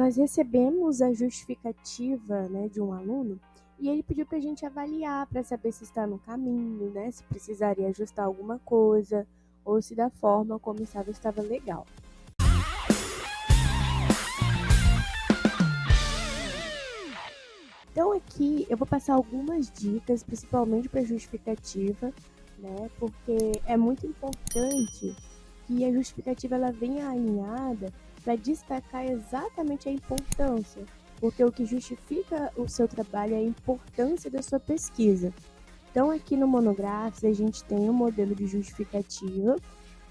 nós recebemos a justificativa, né, de um aluno e ele pediu para a gente avaliar para saber se está no caminho, né, se precisaria ajustar alguma coisa ou se da forma como estava legal. Então aqui eu vou passar algumas dicas, principalmente para justificativa, né? Porque é muito importante que a justificativa ela venha alinhada para destacar exatamente a importância, porque o que justifica o seu trabalho é a importância da sua pesquisa. Então aqui no Monográficos a gente tem um modelo de justificativa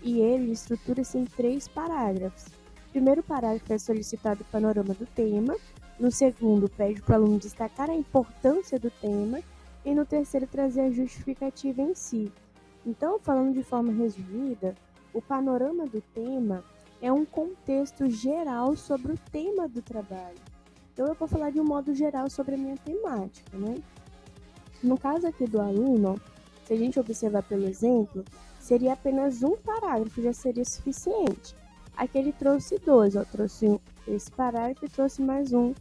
e ele estrutura-se em 3 parágrafos. O primeiro parágrafo é solicitado o panorama do tema, no segundo pede para o aluno destacar a importância do tema e no terceiro trazer a justificativa em si. Então, falando de forma resumida, o panorama do tema é um contexto geral sobre o tema do trabalho. Então, eu vou falar de um modo geral sobre a minha temática, né? No caso aqui do aluno, se a gente observar pelo exemplo, seria apenas um parágrafo, já seria suficiente. Aqui ele trouxe 2, trouxe esse parágrafo e trouxe mais um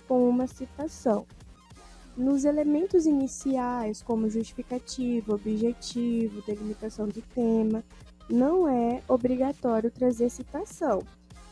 com uma citação. Nos elementos iniciais, como justificativo, objetivo, delimitação do tema, não é obrigatório trazer citação.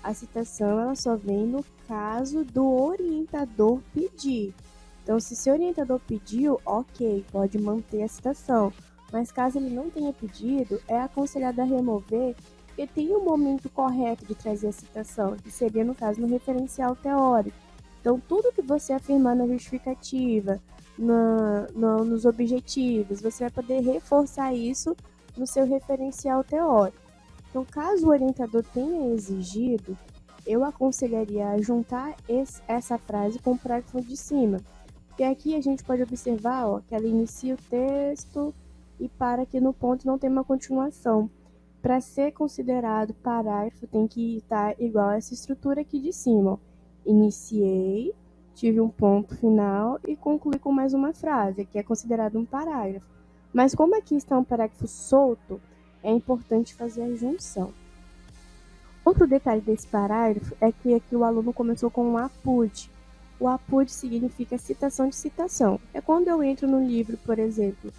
A citação ela só vem no caso do orientador pedir. Então, se seu orientador pediu, ok, pode manter a citação. Mas caso ele não tenha pedido, é aconselhado a remover, porque tem um momento correto de trazer a citação, que seria, no caso, no referencial teórico. Então, tudo que você afirmar na justificativa, nos objetivos, você vai poder reforçar isso no seu referencial teórico. Então, caso o orientador tenha exigido, eu aconselharia a juntar essa frase com o parágrafo de cima. E aqui a gente pode observar que ela inicia o texto e para aqui no ponto não tem uma continuação. Para ser considerado parágrafo, tem que estar igual a essa estrutura aqui de cima. Iniciei, tive um ponto final e concluí com mais uma frase, que é considerado um parágrafo. Mas como aqui está um parágrafo solto, é importante fazer a junção. Outro detalhe desse parágrafo é que aqui o aluno começou com um APUD. O APUD significa citação de citação. É quando eu entro no livro, por exemplo,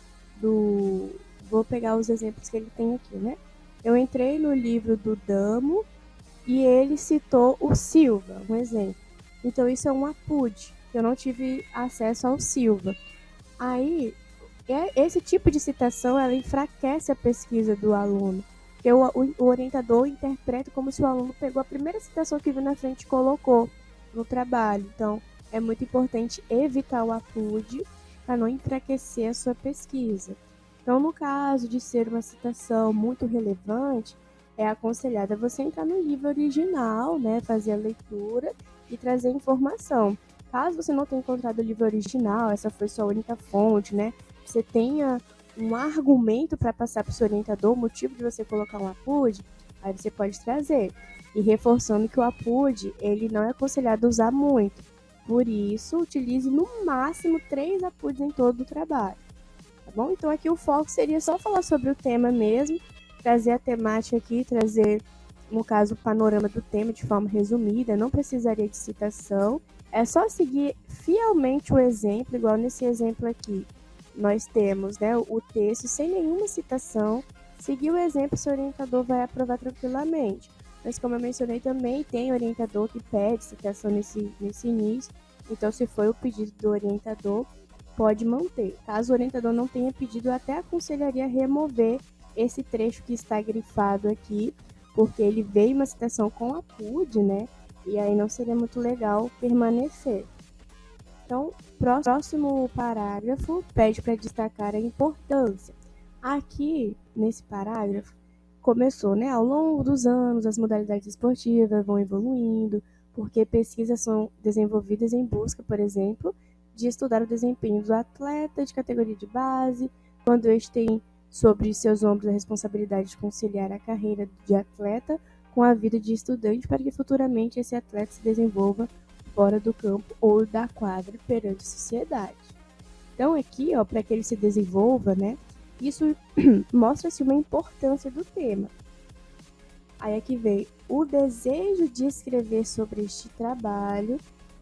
vou pegar os exemplos que ele tem aqui, né? Eu entrei no livro do Damo e ele citou o Silva, um exemplo. Então, isso é um APUD, que eu não tive acesso ao Silva. Aí, esse tipo de citação, ela enfraquece a pesquisa do aluno. Porque o orientador interpreta como se o aluno pegou a primeira citação que viu na frente e colocou no trabalho. Então, é muito importante evitar o APUD para não enfraquecer a sua pesquisa. Então, no caso de ser uma citação muito relevante, é aconselhado você entrar no livro original, né, fazer a leitura e trazer informação. Caso você não tenha encontrado o livro original, essa foi sua única fonte, né, você tenha um argumento para passar para o seu orientador, o motivo de você colocar um APUD, aí você pode trazer. E reforçando que o APUD, ele não é aconselhado usar muito. Por isso, utilize no máximo 3 APUDs em todo o trabalho. Tá bom? Então aqui o foco seria só falar sobre o tema mesmo, trazer a temática aqui, trazer, no caso, o panorama do tema de forma resumida, não precisaria de citação, é só seguir fielmente o exemplo, igual nesse exemplo aqui. Nós temos, né, o texto sem nenhuma citação, seguir o exemplo, seu orientador vai aprovar tranquilamente. Mas como eu mencionei também, tem orientador que pede citação nesse início, então se foi o pedido do orientador, pode manter. Caso o orientador não tenha pedido, eu até aconselharia remover esse trecho que está grifado aqui, porque ele veio uma citação com APUD, né? E aí não seria muito legal permanecer. Então, próximo parágrafo pede para destacar a importância. Aqui, nesse parágrafo, começou, né? Ao longo dos anos, as modalidades esportivas vão evoluindo, porque pesquisas são desenvolvidas em busca, por exemplo, de estudar o desempenho do atleta de categoria de base, quando este tem sobre seus ombros a responsabilidade de conciliar a carreira de atleta com a vida de estudante para que futuramente esse atleta se desenvolva fora do campo ou da quadra perante a sociedade. Então aqui, para que ele se desenvolva, né, isso mostra-se uma importância do tema. Aí aqui vem o desejo de escrever sobre este trabalho.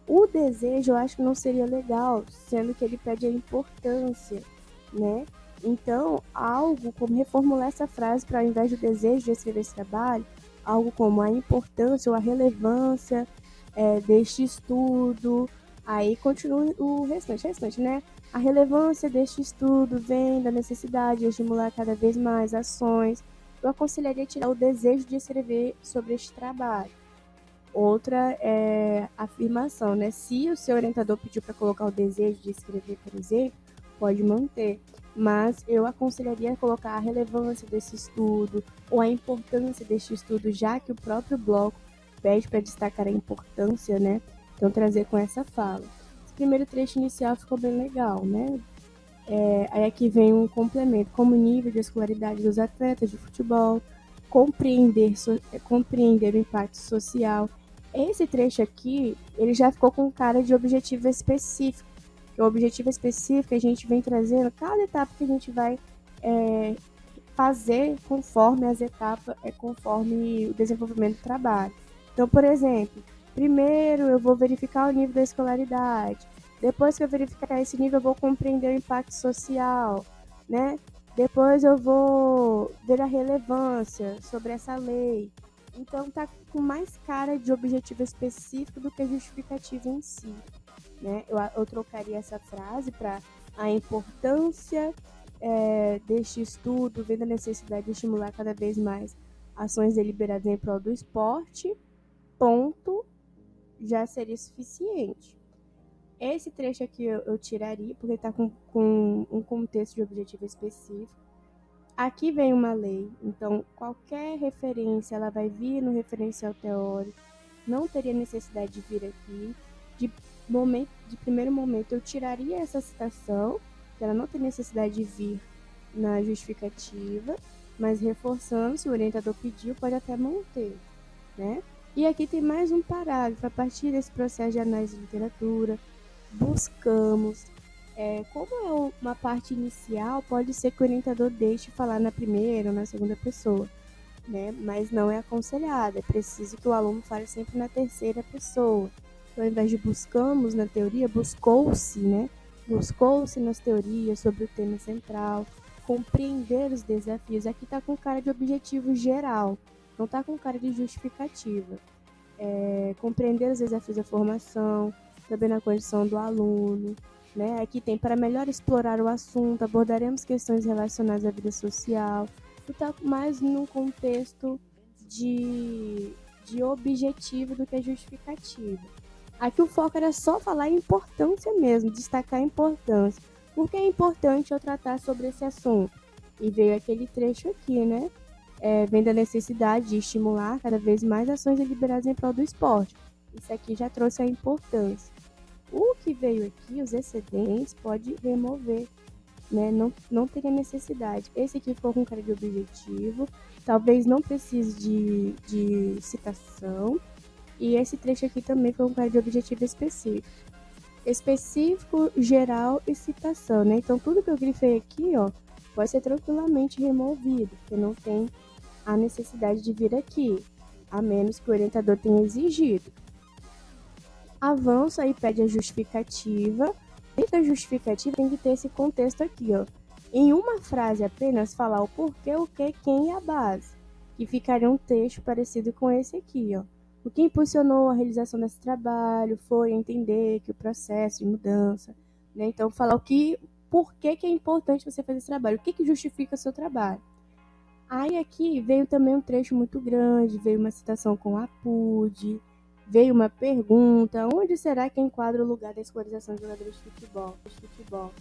O desejo eu acho que não seria legal, sendo que ele pede a importância, né? Então, algo como reformular essa frase para, ao invés do desejo de escrever esse trabalho, algo como a importância ou a relevância deste estudo. Aí continua o restante, né? A relevância deste estudo vem da necessidade de estimular cada vez mais ações. Eu aconselharia tirar o desejo de escrever sobre este trabalho. Outra afirmação, né? Se o seu orientador pediu para colocar o desejo de escrever, por exemplo, pode manter. Mas eu aconselharia colocar a relevância desse estudo ou a importância deste estudo, já que o próprio bloco pede para destacar a importância, né? Então, trazer com essa fala. Esse primeiro trecho inicial ficou bem legal, né? Aí aqui vem um complemento, como o nível de escolaridade dos atletas de futebol, compreender o impacto social. Esse trecho aqui, ele já ficou com cara de objetivo específico. O objetivo específico a gente vem trazendo cada etapa que a gente vai fazer conforme as etapas, conforme o desenvolvimento do trabalho. Então, por exemplo, primeiro eu vou verificar o nível da escolaridade. Depois que eu verificar esse nível, eu vou compreender o impacto social, né? Depois eu vou ver a relevância sobre essa lei. Então, tá com mais cara de objetivo específico do que justificativo em si, né? Eu trocaria essa frase para a importância deste estudo, vendo a necessidade de estimular cada vez mais ações deliberadas em prol do esporte, ponto, já seria suficiente. Esse trecho aqui eu tiraria, porque está com um contexto de objetivo específico. Aqui vem uma lei, então qualquer referência ela vai vir no referencial teórico, não teria necessidade de vir aqui. De primeiro momento eu tiraria essa citação, que ela não tem necessidade de vir na justificativa, mas reforçando, se o orientador pediu, pode até manter, né? E aqui tem mais um parágrafo. A partir desse processo de análise de literatura, buscamos. Como é uma parte inicial, pode ser que o orientador deixe falar na primeira ou na segunda pessoa, né? Mas não é aconselhado. É preciso que o aluno fale sempre na terceira pessoa. Então, ao invés de buscamos na teoria, buscou-se, né? Buscou-se nas teorias sobre o tema central, compreender os desafios. Aqui está com cara de objetivo geral, não está com cara de justificativa. Compreender os desafios da formação, também na condição do aluno, né? Aqui tem para melhor explorar o assunto, abordaremos questões relacionadas à vida social, e está mais num contexto de objetivo do que justificativa. Aqui o foco era só falar a importância mesmo, destacar a importância. Por que é importante eu tratar sobre esse assunto? E veio aquele trecho aqui, né? Vem da necessidade de estimular cada vez mais ações deliberadas em prol do esporte. Isso aqui já trouxe a importância. O que veio aqui, os excedentes, pode remover, né? Não teria necessidade. Esse aqui ficou com cara de objetivo, talvez não precise de citação. E esse trecho aqui também ficou com cara de objetivo específico. Específico, geral e citação, né? Então tudo que eu grifei aqui, ó, pode ser tranquilamente removido, porque não tem a necessidade de vir aqui, a menos que o orientador tenha exigido. Avança e pede a justificativa. Dentro da justificativa tem que ter esse contexto aqui, ó. Em uma frase apenas falar o porquê, o que, quem e a base, que ficaria um texto parecido com esse aqui, ó. O que impulsionou a realização desse trabalho foi entender que o processo de mudança, né? Então falar por que é importante você fazer esse trabalho, o que justifica o seu trabalho. Aí aqui veio também um trecho muito grande, veio uma citação com a PUD, veio uma pergunta, onde será que enquadra o lugar da escolarização de jogadores de futebol,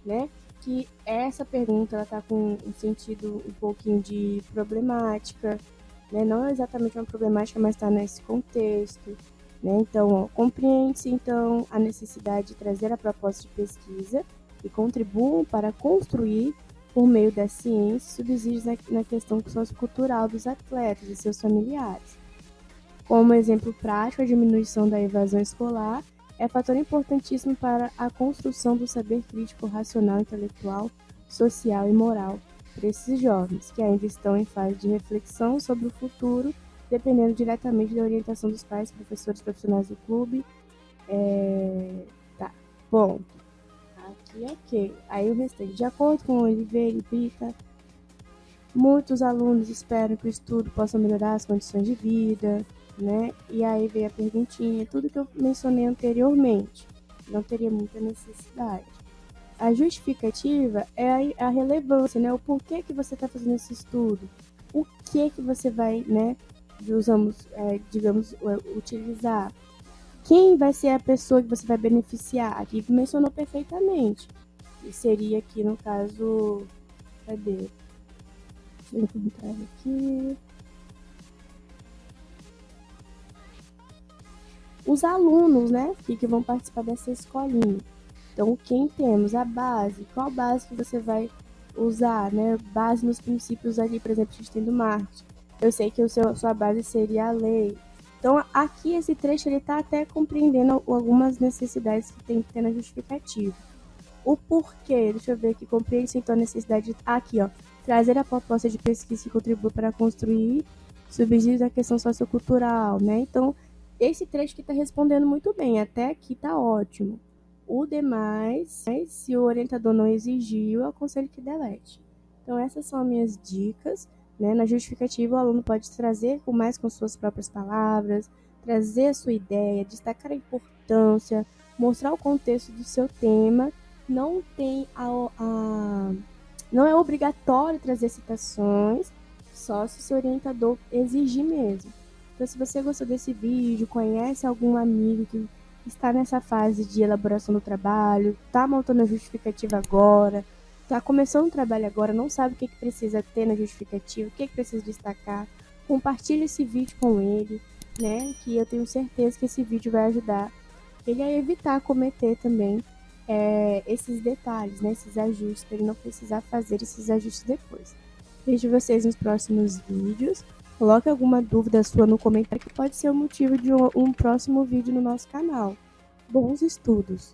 né? Que essa pergunta ela tá com um sentido um pouquinho de problemática, né? Não é exatamente uma problemática, mas está nesse contexto, né? Então, compreende-se então a necessidade de trazer a proposta de pesquisa que contribuam para construir por meio da ciência, subsídios na questão sociocultural dos atletas e seus familiares. Como exemplo prático, a diminuição da evasão escolar é fator importantíssimo para a construção do saber crítico, racional, intelectual, social e moral para esses jovens, que ainda estão em fase de reflexão sobre o futuro dependendo diretamente da orientação dos pais, professores, profissionais do clube. Tá, ponto. Aqui, ok. Aí o restante. De acordo com Oliveira e Brita, muitos alunos esperam que o estudo possa melhorar as condições de vida, né? E aí vem a perguntinha, tudo que eu mencionei anteriormente. Não teria muita necessidade. A justificativa é a relevância, né? O porquê que você está fazendo esse estudo. O que você vai, né? Digamos, utilizar. Quem vai ser a pessoa que você vai beneficiar? Aqui mencionou perfeitamente. E seria aqui, no caso... Cadê? Deixa eu encontrar aqui. Os alunos, né? Que vão participar dessa escolinha. Então, quem temos? A base. Qual base que você vai usar, né? Base nos princípios ali, por exemplo, a gente tem do marketing. Eu sei que sua base seria a lei. Então, aqui esse trecho ele está até compreendendo algumas necessidades que tem que ter na justificativa. O porquê, deixa eu ver aqui, compreende então a necessidade, aqui ó, trazer a proposta de pesquisa que contribui para construir subsídios da questão sociocultural, né? Então, esse trecho que está respondendo muito bem, até aqui está ótimo. O demais, se o orientador não exigiu, eu aconselho que delete. Então, essas são as minhas dicas, né? Na justificativa, o aluno pode trazer com suas próprias palavras, trazer a sua ideia, destacar a importância, mostrar o contexto do seu tema. Não é obrigatório trazer citações, só se o seu orientador exigir mesmo. Então, se você gostou desse vídeo, conhece algum amigo que está nessa fase de elaboração do trabalho, está montando a justificativa agora, está começando o trabalho agora, não sabe o que precisa ter na justificativa, o que precisa destacar, compartilhe esse vídeo com ele, né? Que eu tenho certeza que esse vídeo vai ajudar ele a evitar cometer também esses detalhes, né, esses ajustes, para ele não precisar fazer esses ajustes depois. Vejo vocês nos próximos vídeos. Coloque alguma dúvida sua no comentário que pode ser o motivo de um próximo vídeo no nosso canal. Bons estudos!